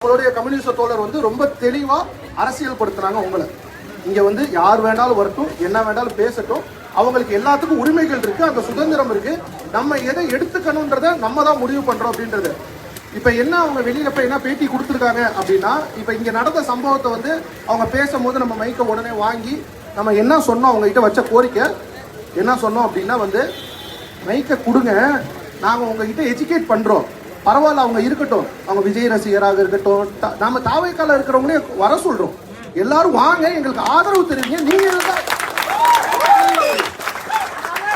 உங்களுடைய கம்யூனிஸ்ட் தோழர் வந்து ரொம்ப தெளிவா அரசியல் படுத்துறாங்க உங்களை. இங்க வந்து யார் வேணாலும் வரட்டும், என்ன வேணாலும் பேசட்டும், அவங்களுக்கு எல்லாத்துக்கும் உரிமைகள் இருக்கு, அந்த சுதந்திரம் இருக்கு. நம்ம எதை எடுத்துக்கணும்ன்றத நம்ம தான் முடிவு பண்றோம் அப்படின்றது. இப்ப என்ன அவங்க வெளியில போய் என்ன பேட்டி கொடுத்துருக்காங்க அப்படின்னா, இப்ப இங்க நடந்த சம்பவத்தை வந்து அவங்க பேசும்போது நம்ம மைக்க உடனே வாங்கி நம்ம என்ன சொன்னோம், அவங்க கிட்ட வச்ச கோரிக்கை என்ன சொன்னோம் அப்படின்னா வந்து, மைக்க கொடுங்க, நாங்க உங்ககிட்ட எஜுகேட் பண்றோம், பரவாயில்ல அவங்க இருக்கட்டும், அவங்க விஜய் ரசிகராக இருக்கட்டும், நாம தாவைக்கால இருக்கிறவங்களே வர சொல்றோம், எல்லாரும் வாங்க, எங்களுக்கு ஆதரவு தெரிவிங்க.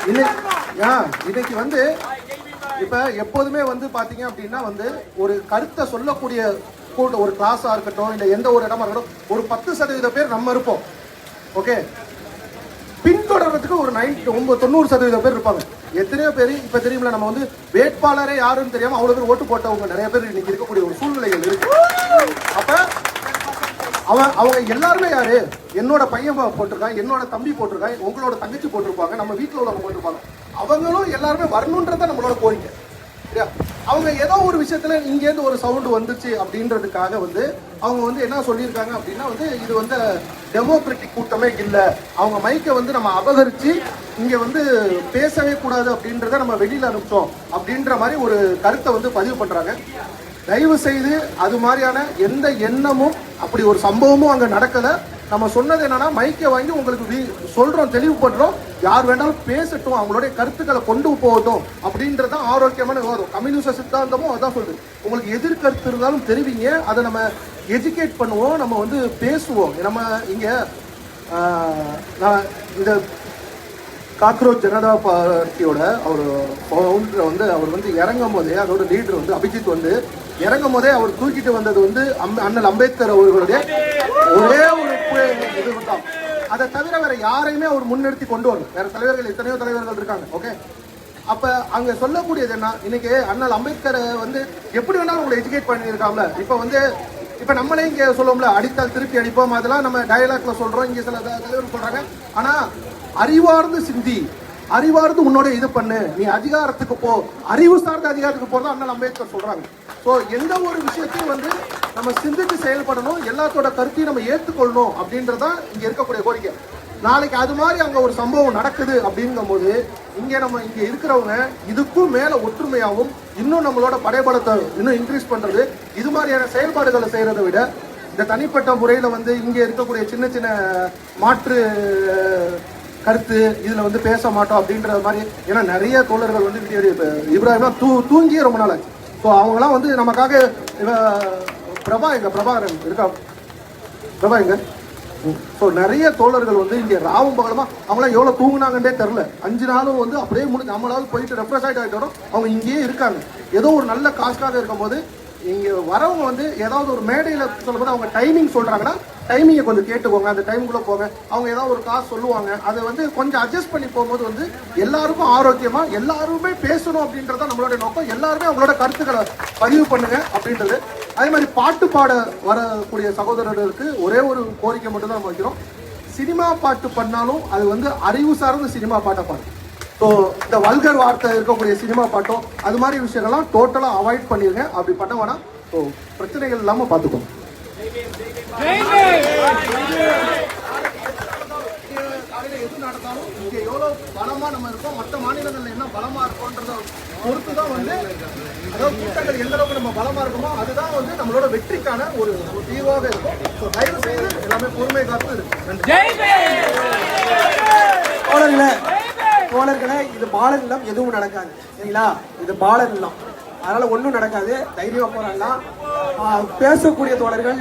நீங்க இன்னைக்கு வந்து இப்ப எப்போதுமே வந்து பாத்தீங்க அப்படின்னா வந்து ஒரு கருத்தை சொல்லக்கூடிய ஒரு கிளாஸா இருக்கட்டும், இல்ல எந்த ஒரு இடமா இருக்கட்டும், ஒரு 10% பேர் நம்ம இருப்போம். ஓகே, பின்தொடர்றதுக்கு ஒரு 90% பேர் இருப்பாங்க. எத்தனையோ பேர் இப்ப தெரியுமில்ல, நம்ம வந்து வேட்பாளரே யாருன்னு தெரியாம அவ்வளவு பேர் ஓட்டு போட்டவங்க நிறைய பேர் இன்னைக்கு இருக்கக்கூடிய ஒரு சூழ்நிலைகள் இருக்கு. அப்ப அவங்க எல்லாருமே யாரு, என்னோட பையன் போட்டிருக்காங்க, என்னோட தம்பி போட்டிருக்காங்க, உங்களோட தங்கச்சி போட்டிருப்பாங்க, நம்ம வீட்டுல உள்ளவங்க போட்டிருப்பாங்க, அவங்களும் எல்லாருமே வரணும்ன்றத நம்மளோட கோரிக்கை. அவங்க ஏதோ ஒரு விஷயத்துல இங்கேருந்து ஒரு சவுண்ட் வந்துச்சு அப்படின்றதுக்காக வந்து அவங்க வந்து என்ன சொல்லியிருக்காங்க அப்படின்னா வந்து, இது வந்து டெமோக்ராட்டிக் கூட்டமே இல்லை, அவங்க மைக்கை வந்து நம்ம அபகரிச்சு இங்க வந்து பேசவே கூடாது அப்படின்றத நம்ம வெளியில அனுப்பிச்சோம் அப்படின்ற மாதிரி ஒரு கருத்தை வந்து பதிவு பண்றாங்க. தயவு செய்து அது மாதிரியான எந்த எண்ணமும் அப்படி ஒரு சம்பவமும் அங்க நடக்கல. நம்ம சொன்னது என்னன்னா, மைக்கை வாங்கி உங்களுக்கு சொல்றோம், தெளிவுபடுறோம், யார் வேணாலும் பேசட்டும், அவங்களுடைய கருத்துக்களை கொண்டு போகட்டும் அப்படின்றதான் ஆரோக்கியமான விவாதம். கம்யூனிஸ்ட் சித்தாந்தமும் அதான் சொல்லுது, உங்களுக்கு எதிர்கருத்து இருந்தாலும் தெரிவிங்க, அதை நம்ம எஜுகேட் பண்ணுவோம், நம்ம வந்து பேசுவோம். நம்ம இங்க இந்த காக்ரோச் ஜனதா பார்ட்டியோட அவர் ஃபவுண்டர் வந்து அவர் வந்து இறங்கும் போதே, அதோட லீடர் வந்து அபிஜித் வந்து இறங்கும் போதே அவர் தூக்கிட்டு வந்தது வந்து அண்ணல் அம்பேத்கர் அவர்களுடைய ஒரே ஒரு இது தான். அதை தவிர வேற யாரையுமே அவர் முன்னெடுத்து கொண்டு வரணும். வேற தலைவர்கள் எத்தனையோ தலைவர்கள் இருக்காங்க. ஓகே, அப்ப அங்க சொல்லக்கூடியது என்ன, இன்னைக்கு அண்ணல் அம்பேத்கர் வந்து எப்படி வேணாலும் உங்களை எஜுகேட் பண்ணியிருக்காங்கள. இப்ப வந்து இப்ப நம்மளே இங்க சொல்லுவோம்ல, அடித்தால் திருப்பி அடிப்போம், அதெல்லாம் நம்ம டயலாக்ல சொல்றோம், இங்க சில தலைவர் சொல்றாங்க. ஆனா அறிவார்ந்து சிந்தி, அறிவார்ந்து உன்னோட இது பண்ணு, நீ அதிகாரத்துக்கு போ, அறிவு சார்ந்த அதிகாரத்துக்கு போறதா அண்ணல் அம்பேத்கர் சொல்றாங்க. ஸோ எந்த ஒரு விஷயத்தையும் வந்து நம்ம சிந்தித்து செயல்படணும், எல்லாத்தோட கருத்தையும் நம்ம ஏற்றுக்கொள்ளணும் அப்படின்றதான் இங்க இருக்கக்கூடிய கோரிக்கை. நாளைக்கு அது மாதிரி அங்க ஒரு சம்பவம் நடக்குது அப்படிங்கும் போது இங்க நம்ம இங்க இருக்கிறவங்க இதுக்கும் மேல ஒற்றுமையாகவும் இன்னும் நம்மளோட படைபலத்தை இன்னும் இன்க்ரீஸ் பண்றது, இது மாதிரியான செயல்பாடுகளை செய்யறதை விட இந்த தனிப்பட்ட முறையில வந்து இங்க இருக்கக்கூடிய சின்ன சின்ன மாற்று கருத்து இதுல வந்து பேச மாட்டோம் அப்படின்ற மாதிரி. ஏன்னா நிறைய தோழர்கள் வந்து இப்ராஹிம்லாம் தூங்கியே ரொம்ப நாள் ஆச்சு. ஸோ அவங்களாம் வந்து நமக்காக பிரபாகரன் இருக்கா, பிரபா எங்க. ஸோ நிறைய தோழர்கள் வந்து இங்கே ராவும் பகலமா அவங்களாம் எவ்வளோ தூங்குனாங்கன்னே தெரில. 5 நாளும் வந்து அப்படியே முடிஞ்சு நம்மளாவது போயிட்டு ரெஃப்ரெஷ் ஆகிட்டு வரோம், அவங்க இங்கேயே இருக்காங்க. ஏதோ ஒரு நல்ல காஸ்டாக இருக்கும்போது இங்கே வரவங்க வந்து ஏதாவது ஒரு மேடையில் சொல்லும்போது அவங்க டைமிங் சொல்கிறாங்கன்னா டைமிங்கை கொஞ்சம் கேட்டுக்கோங்க, அந்த டைமுக்குள்ளே போங்க. அவங்க ஏதாவது ஒரு காசு சொல்லுவாங்க, அதை வந்து கொஞ்சம் அட்ஜஸ்ட் பண்ணி போகும்போது வந்து எல்லாருக்கும் ஆரோக்கியமாக எல்லாருமே பேசணும் அப்படின்றத நம்மளுடைய நோக்கம். எல்லாருமே அவங்களோட கருத்துக்களை பதிவு பண்ணுங்க அப்படின்றது. அதே மாதிரி பாட்டு பாட வரக்கூடிய சகோதரர்களுக்கு ஒரே ஒரு கோரிக்கை மட்டும்தான் நம்ம வைக்கிறோம், சினிமா பாட்டு பண்ணாலும் அது வந்து அறிவு சார்ந்த சினிமா பாட்டை பாடு. ஸோ இந்த வல்கர் வார்த்தை இருக்கக்கூடிய சினிமா பாட்டம் அது மாதிரி விஷயங்கள்லாம் டோட்டலாக அவாய்ட் பண்ணிருங்க. அப்படி பண்ண வேணாம். ஸோ பிரச்சனைகள் இல்லாமல் பார்த்துக்கோங்க. எது நடந்தாலும் இங்கே எவ்வளோ பலமா நம்ம இருக்கோம், மற்ற மாநிலங்கள்ல என்ன பலமா இருக்கோன்றத பொறுத்து தான் வந்து, அதாவது கூட்டங்கள் எந்த அளவுக்கு நம்ம பலமா இருக்கோமோ அதுதான் வந்து நம்மளோட வெற்றிக்கான ஒரு தீர்வாக இருக்கும். ஸோ தயவு செய்து எல்லாமே பொறுமை காத்து இருக்கு. தோழர்களே, இது பாலர் இல்லம், எதுவும் நடக்காது சரிங்களா, இது பாலர் இல்லம், அதனால ஒன்றும் நடக்காது, தைரியமா போறாங்க. பேசக்கூடிய தோழர்கள்